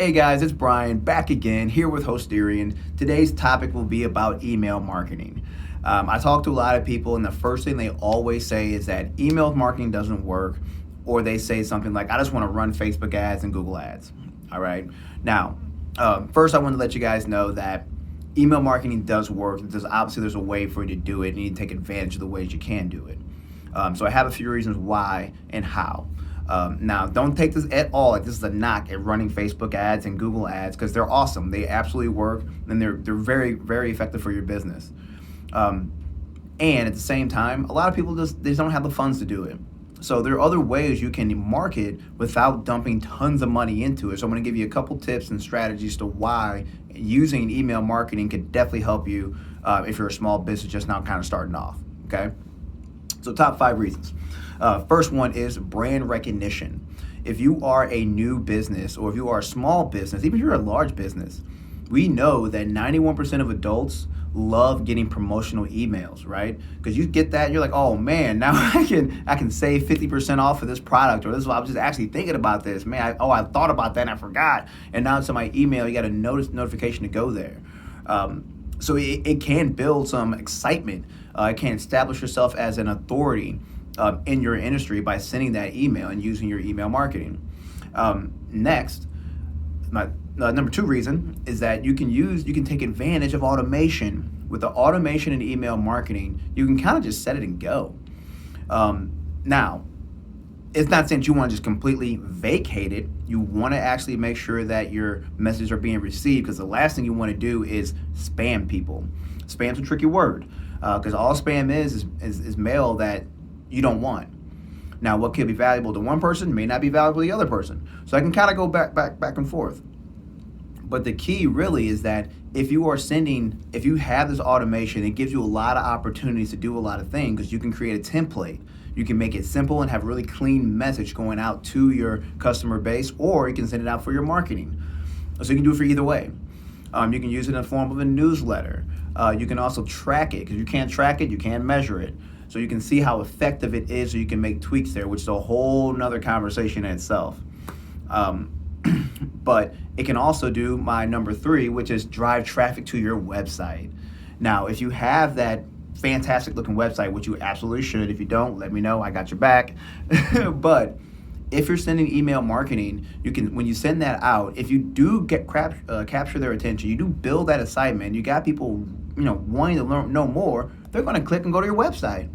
Hey guys, it's Brian back again here with Hostirian. Today's topic will be about email marketing. I talk to a lot of people, and the first thing they always say is that email marketing doesn't work, or they say something like, I just want to run Facebook ads and Google ads. All right. Now, first, I want to let you guys know that email marketing does work. There's a way for you to do it, and you need to take advantage of the ways you can do it. So I have a few reasons why and how. Now, don't take this at all like this is a knock at running Facebook ads and Google ads, because they're awesome. They absolutely work, and they're very, very effective for your business. And at the same time, a lot of people they don't have the funds to do it. So there are other ways you can market without dumping tons of money into it. So I'm going to give you a couple tips and strategies to why using email marketing could definitely help you if you're a small business just now kind of starting off. Okay. So top 5 reasons. First one is brand recognition. If you are a new business, or if you are a small business, even if you're a large business, we know that 91% of adults love getting promotional emails, right? Because you get that, and you're like, oh man, now I can save 50% off of this product, or this is why I was just actually thinking about this. Man, I thought about that and I forgot. And now it's in my email, you got a notification to go there. So it can build some excitement. It can establish yourself as an authority in your industry by sending that email and using your email marketing. Next, my number 2 reason is that you can take advantage of automation. With the automation and email marketing, you can kind of just set it and go. Now, it's not saying you want to just completely vacate it. You want to actually make sure that your messages are being received, because the last thing you want to do is spam people. Spam's a tricky word, because all spam is mail that you don't want. Now, what could be valuable to one person may not be valuable to the other person. So I can kind of go back and forth. But the key really is that if you have this automation, it gives you a lot of opportunities to do a lot of things, because you can create a template. You can make it simple and have a really clean message going out to your customer base, or you can send it out for your marketing. So you can do it for either way. You can use it in the form of a newsletter. You can also track it, because you can't track it, you can't measure it. So you can see how effective it is, so you can make tweaks there, which is a whole nother conversation in itself. But it can also do my number 3, which is drive traffic to your website. Now, if you have that fantastic looking website, which you absolutely should, if you don't, let me know, I got your back. But if you're sending email marketing, when you send that out, if you do capture their attention, you do build that excitement, you got people wanting to know more, they're going to click and go to your website.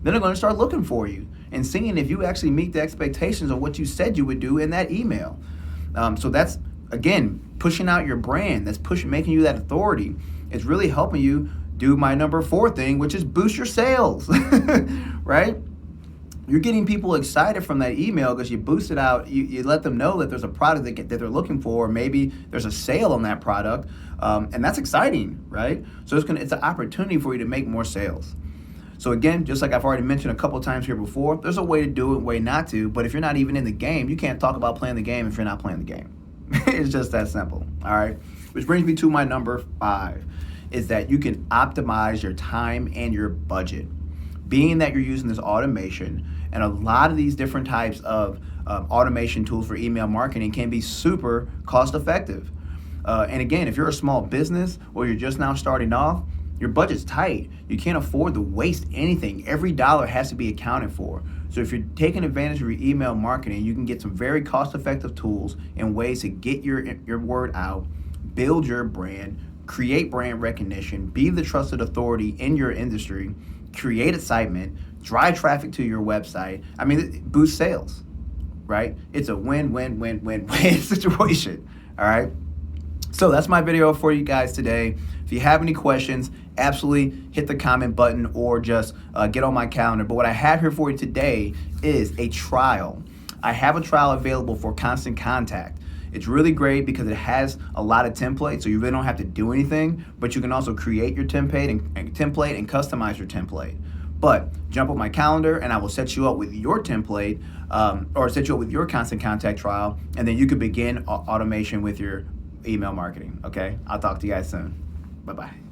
Then they're going to start looking for you and seeing if you actually meet the expectations of what you said you would do in that email. So that's, again, pushing out your brand. That's making you that authority. It's really helping you do my number 4 thing, which is boost your sales, right? You're getting people excited from that email because you boost it out. You let them know that there's a product that they're looking for, or maybe there's a sale on that product, and that's exciting, right? So it's an opportunity for you to make more sales. So again, just like I've already mentioned a couple times here before, there's a way to do it, a way not to. But if you're not even in the game, you can't talk about playing the game if you're not playing the game. It's just that simple. All right. Which brings me to my number 5, is that you can optimize your time and your budget. Being that you're using this automation, and a lot of these different types of automation tools for email marketing can be super cost effective. And again, if you're a small business or you're just now starting off, your budget's tight. You can't afford to waste anything. Every dollar has to be accounted for. So if you're taking advantage of your email marketing, you can get some very cost-effective tools and ways to get your word out, build your brand, create brand recognition, be the trusted authority in your industry, create excitement, drive traffic to your website. I mean, boost sales, right? It's a win-win-win-win-win situation, all right? So that's my video for you guys today. If you have any questions, absolutely hit the comment button, or just get on my calendar. But what I have here for you today is a trial. I have a trial available for Constant Contact. It's really great because it has a lot of templates, so you really don't have to do anything, but you can also create your template and customize your template. But jump on my calendar and I will set you up with your template, or set you up with your Constant Contact trial, and then you could begin automation with your email marketing. Okay, I'll talk to you guys soon. Bye-bye.